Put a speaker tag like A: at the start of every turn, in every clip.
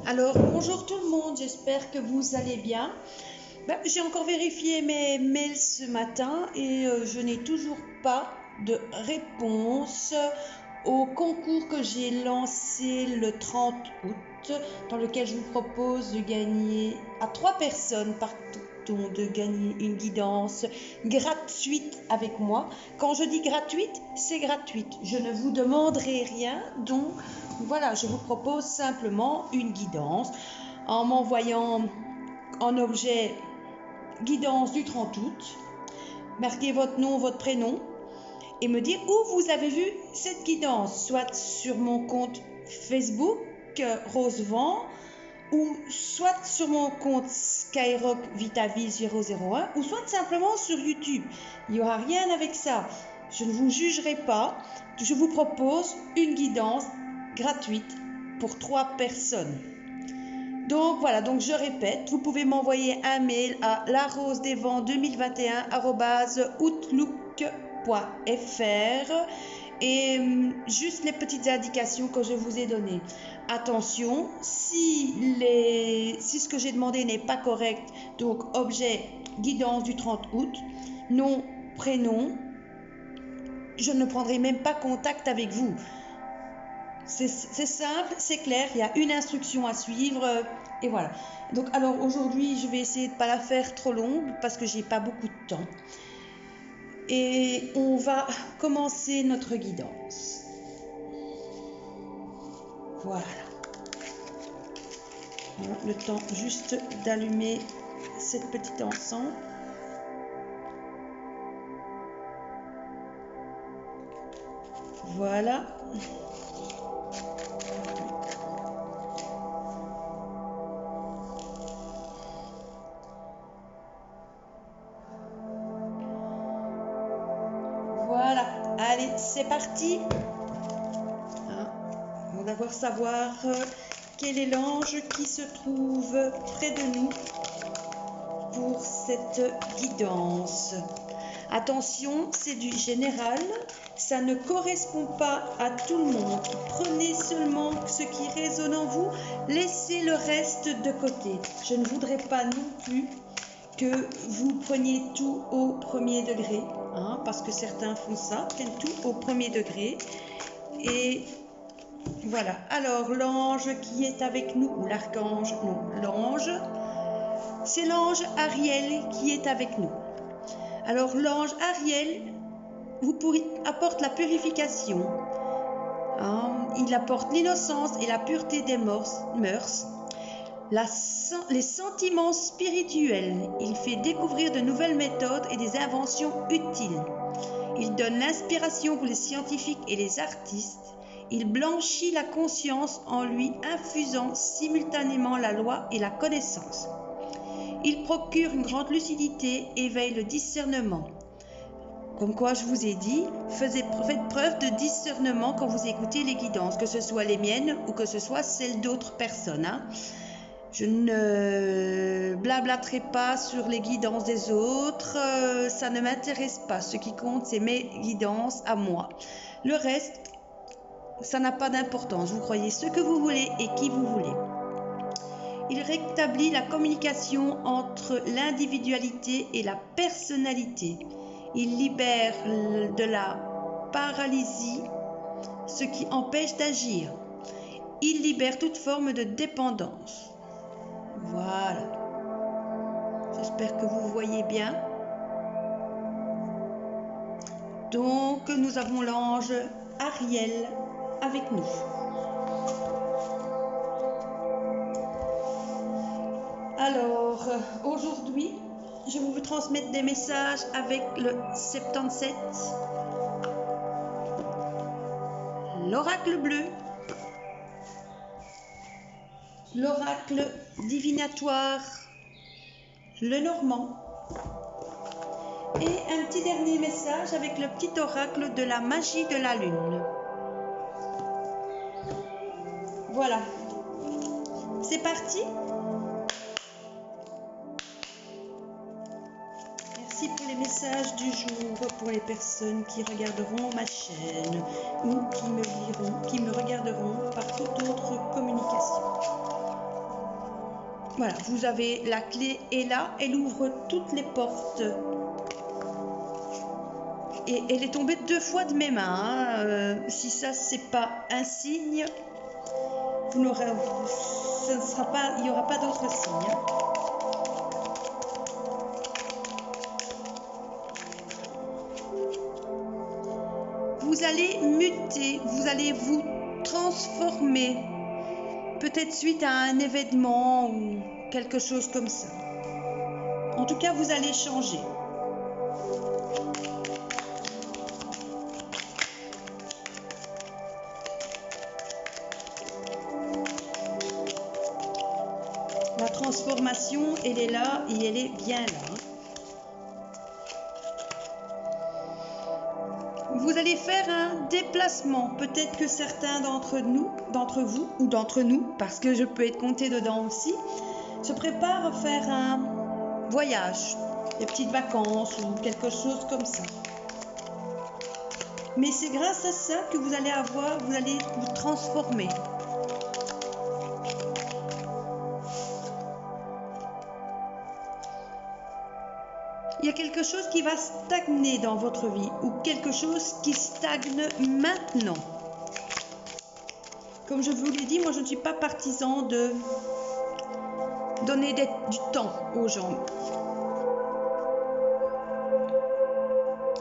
A: Alors, bonjour tout le monde, j'espère que vous allez bien. J'ai encore vérifié mes mails ce matin et je n'ai toujours pas de réponse au concours que j'ai lancé le 30 août, dans lequel je vous propose de gagner à 3 personnes par ton de gagner une guidance gratuite avec moi. Quand je dis gratuite, c'est gratuite. Je ne vous demanderai rien, donc voilà, je vous propose simplement une guidance en m'envoyant en objet guidance du 30 août, marquez votre nom, votre prénom et me dire où vous avez vu cette guidance, soit sur mon compte Facebook Rosevent ou soit sur mon compte Skyrock Vitaville 001 ou soit simplement sur YouTube. Il n'y aura rien avec ça. Je ne vous jugerai pas. Je vous propose une guidance gratuite pour 3 personnes. Donc voilà, donc je répète, vous pouvez m'envoyer un mail à larosedesvents2021@outlook.fr et juste les petites indications que je vous ai données. Attention, si ce que j'ai demandé n'est pas correct, donc objet guidance du 30 août, nom, prénom, je ne prendrai même pas contact avec vous. C'est simple, c'est clair, il y a une instruction à suivre et voilà. Donc alors aujourd'hui je vais essayer de ne pas la faire trop longue parce que j'ai pas beaucoup de temps. Et on va commencer notre guidance. Voilà. Le temps juste d'allumer cette petite encens. Voilà. Voilà, allez, c'est parti. On va d'abord savoir quel est l'ange qui se trouve près de nous pour cette guidance. Attention, c'est du général, ça ne correspond pas à tout le monde. Prenez seulement ce qui résonne en vous, laissez le reste de côté. Je ne voudrais pas non plus que vous preniez tout au premier degré, parce que certains font ça, prennent tout au premier degré. Et voilà, alors l'ange qui est avec nous, ou l'archange, non, l'ange, c'est l'ange Ariel qui est avec nous. Alors l'ange Ariel apporte la purification, il apporte l'innocence et la pureté des mœurs, les sentiments spirituels, il fait découvrir de nouvelles méthodes et des inventions utiles. Il donne l'inspiration pour les scientifiques et les artistes. Il blanchit la conscience en lui infusant simultanément la loi et la connaissance. Il procure une grande lucidité, éveille le discernement. Comme quoi je vous ai dit, faites preuve de discernement quand vous écoutez les guidances, que ce soit les miennes ou que ce soit celles d'autres personnes. Je ne blablaterai pas sur les guidances des autres, ça ne m'intéresse pas. Ce qui compte, c'est mes guidances à moi. Le reste, ça n'a pas d'importance. Vous croyez ce que vous voulez et qui vous voulez. Il rétablit la communication entre l'individualité et la personnalité. Il libère de la paralysie ce qui empêche d'agir. Il libère toute forme de dépendance. Voilà. J'espère que vous voyez bien. Donc, nous avons l'ange Ariel avec nous. Alors, aujourd'hui, je vais vous transmettre des messages avec le 77, l'oracle bleu, l'oracle divinatoire, le normand, et un petit dernier message avec le petit oracle de la magie de la lune. Voilà, c'est parti. Merci pour les messages du jour, pour les personnes qui regarderont ma chaîne ou qui me regarderont par toute autre communication. Voilà, vous avez la clé est là, elle ouvre toutes les portes. Et elle est tombée 2 fois de mes mains. Si ça, c'est pas un signe, vous n'aurez, ce ne sera pas, il n'y aura pas d'autre signe. Vous allez muter, vous allez vous transformer, peut-être suite à un événement ou quelque chose comme ça. En tout cas, vous allez changer. La transformation, elle est là et elle est bien là. Vous allez faire un déplacement. Peut-être que certains d'entre vous ou d'entre nous, parce que je peux être comptée dedans aussi, se préparent à faire un voyage, des petites vacances ou quelque chose comme ça. Mais c'est grâce à ça que vous allez vous transformer. Il y a quelque chose qui va stagner dans votre vie ou quelque chose qui stagne maintenant. Comme je vous l'ai dit, moi je ne suis pas partisan de donner du temps aux gens.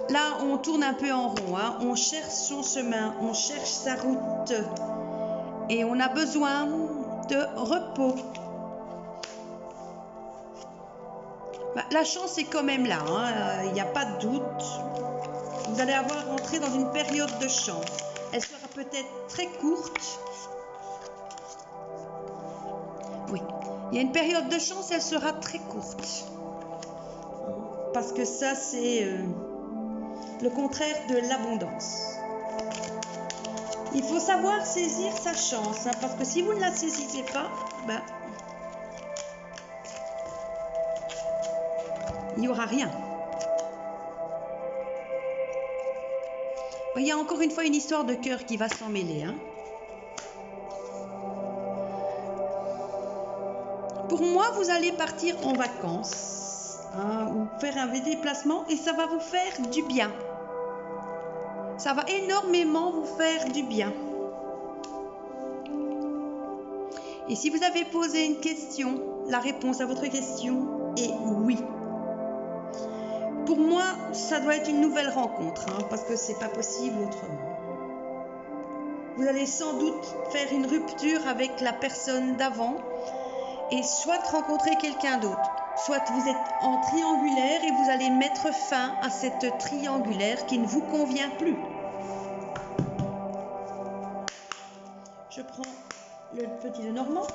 A: Là, on tourne un peu en rond, hein. On cherche son chemin, on cherche sa route et on a besoin de repos. La chance est quand même là, hein. Il n'y a pas de doute. Vous allez entrer dans une période de chance. Elle sera peut-être très courte. Oui, il y a une période de chance, elle sera très courte. Parce que ça, c'est le contraire de l'abondance. Il faut savoir saisir sa chance, hein, parce que si vous ne la saisissez pas, il n'y aura rien. Il y a encore une fois une histoire de cœur qui va s'en mêler. Hein. Pour moi, vous allez partir en vacances ou faire un déplacement et ça va vous faire du bien. Ça va énormément vous faire du bien. Et si vous avez posé une question, la réponse à votre question est oui. Pour moi, ça doit être une nouvelle rencontre, hein, parce que c'est pas possible autrement. Vous allez sans doute faire une rupture avec la personne d'avant et soit rencontrer quelqu'un d'autre, soit vous êtes en triangulaire et vous allez mettre fin à cette triangulaire qui ne vous convient plus. Je prends le petit Lenormand.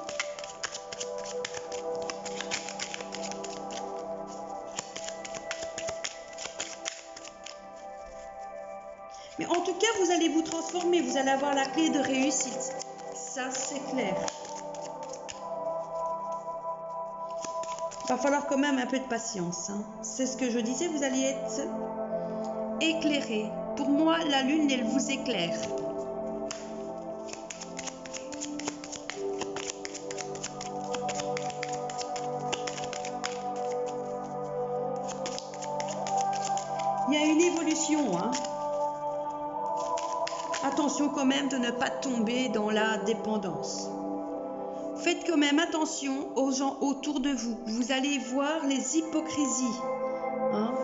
A: Mais en tout cas, vous allez vous transformer, vous allez avoir la clé de réussite. Ça, c'est clair. Il va falloir quand même un peu de patience. Hein. C'est ce que je disais, vous allez être éclairé. Pour moi, la lune, elle vous éclaire. Il y a une évolution, hein. Attention quand même de ne pas tomber dans la dépendance. Faites quand même attention aux gens autour de vous. Vous allez voir les hypocrisies. Hein?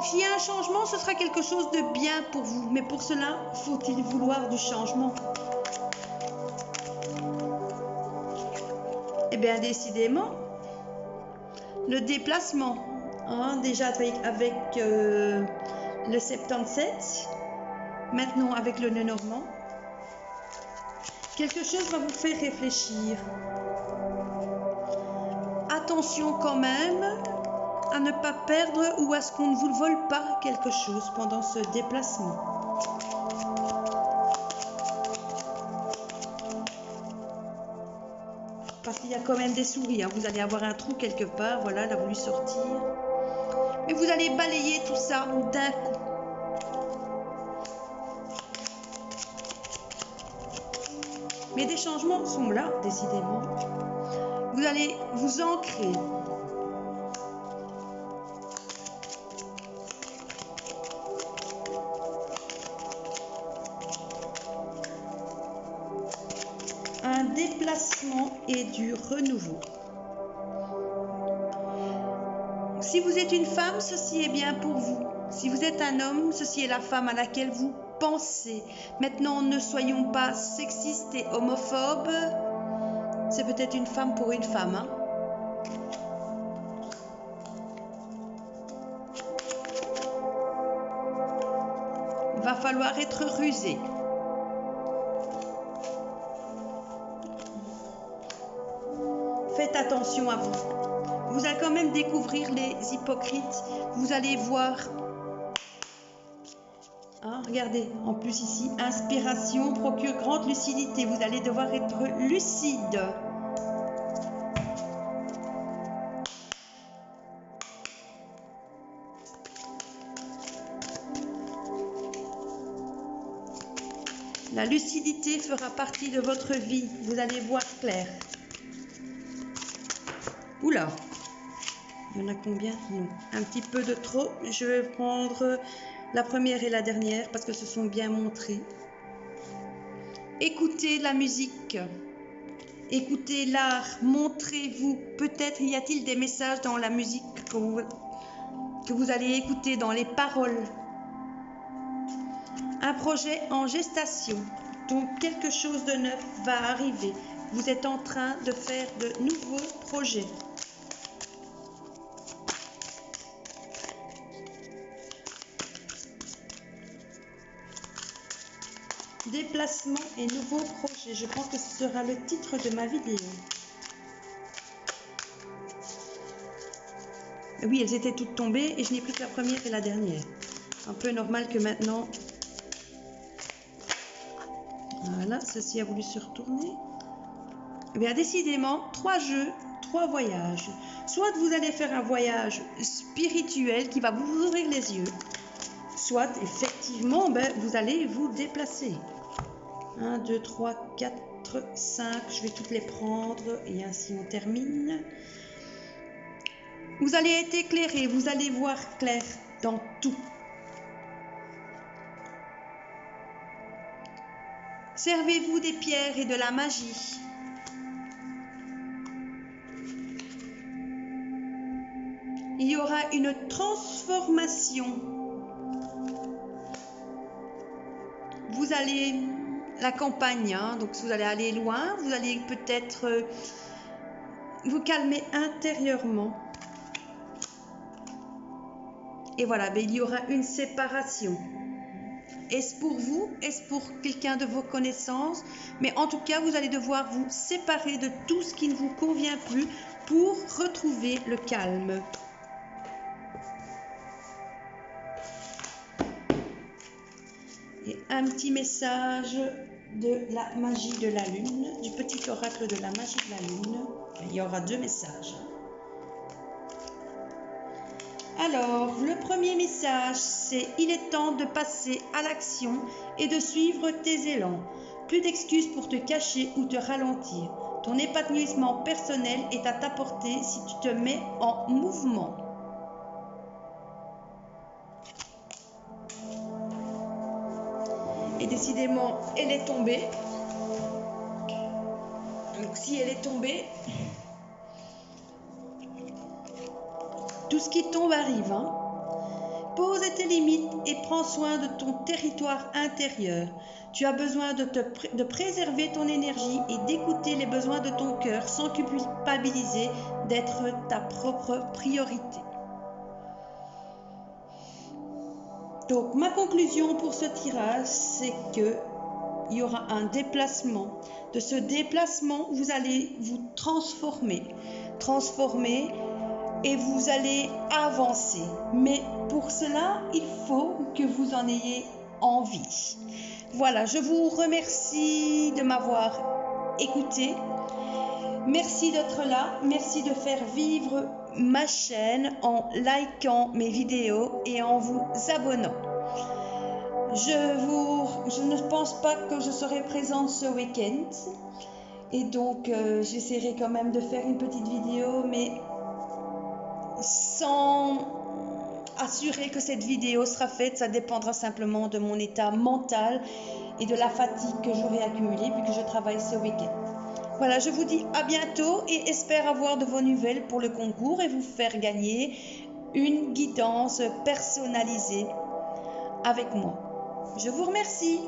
A: S'il y a un changement, ce sera quelque chose de bien pour vous. Mais pour cela, faut-il vouloir du changement? Eh bien, décidément, le déplacement, hein, déjà avec le 77, maintenant avec le Lenormand, quelque chose va vous faire réfléchir. Attention quand même à ne pas perdre ou à ce qu'on ne vous vole pas quelque chose pendant ce déplacement. Parce qu'il y a quand même des souris. Hein. Vous allez avoir un trou quelque part. Voilà, elle a voulu sortir. Et vous allez balayer tout ça d'un coup. Mais des changements sont là, décidément. Vous allez vous ancrer. Un déplacement et du renouveau. Si vous êtes une femme, ceci est bien pour vous. Si vous êtes un homme, ceci est la femme à laquelle vous pensez. Maintenant, ne soyons pas sexistes et homophobes. C'est peut-être une femme pour une femme. Hein. Il va falloir être rusé. Faites attention à vous. Vous allez quand même découvrir les hypocrites. Vous allez voir. Hein, regardez, en plus ici, inspiration procure grande lucidité. Vous allez devoir être lucide. La lucidité fera partie de votre vie. Vous allez voir clair. Oula, il y en a combien? Non, un petit peu de trop. Je vais prendre la première et la dernière parce que ce sont bien montrés. Écoutez la musique. Écoutez l'art. Montrez-vous. Peut-être y a-t-il des messages dans la musique que vous allez écouter, dans les paroles. Un projet en gestation. Donc quelque chose de neuf va arriver. Vous êtes en train de faire de nouveaux projets. Déplacement et nouveaux projets. Je pense que ce sera le titre de ma vidéo. Oui, elles étaient toutes tombées et je n'ai plus que la première et la dernière. Un peu normal que maintenant... Voilà, ceci a voulu se retourner. Eh bien, décidément, 3 jeux, 3 voyages. Soit vous allez faire un voyage spirituel qui va vous ouvrir les yeux. Soit, effectivement, vous allez vous déplacer. 1, 2, 3, 4, 5. Je vais toutes les prendre et ainsi on termine. Vous allez être éclairé, vous allez voir clair dans tout. Servez-vous des pierres et de la magie. Il y aura une transformation. Vous allez... La campagne, hein, donc vous allez aller loin, vous allez peut-être vous calmer intérieurement. Et voilà, il y aura une séparation. Est-ce pour vous? Est-ce pour quelqu'un de vos connaissances? Mais en tout cas, vous allez devoir vous séparer de tout ce qui ne vous convient plus pour retrouver le calme. Et un petit message de la magie de la lune, du petit oracle de la magie de la lune. Il y aura 2 messages. Alors, le premier message, c'est « Il est temps de passer à l'action et de suivre tes élans. Plus d'excuses pour te cacher ou te ralentir. Ton épanouissement personnel est à ta portée si tu te mets en mouvement. » Et décidément, elle est tombée. Donc si elle est tombée, tout ce qui tombe arrive. Hein. Pose tes limites et prends soin de ton territoire intérieur. Tu as besoin de préserver ton énergie et d'écouter les besoins de ton cœur sans culpabiliser d'être ta propre priorité. Donc, ma conclusion pour ce tirage, c'est qu'il y aura un déplacement. De ce déplacement, vous allez vous transformer et vous allez avancer. Mais pour cela, il faut que vous en ayez envie. Voilà, je vous remercie de m'avoir écouté. Merci d'être là, merci de faire vivre ma chaîne en likant mes vidéos et en vous abonnant. Je ne pense pas que je serai présente ce week-end et donc j'essaierai quand même de faire une petite vidéo, mais sans assurer que cette vidéo sera faite. Ça dépendra simplement de mon état mental et de la fatigue que j'aurai accumulée vu que je travaille ce week-end. Voilà, je vous dis à bientôt et espère avoir de vos nouvelles pour le concours et vous faire gagner une guidance personnalisée avec moi. Je vous remercie.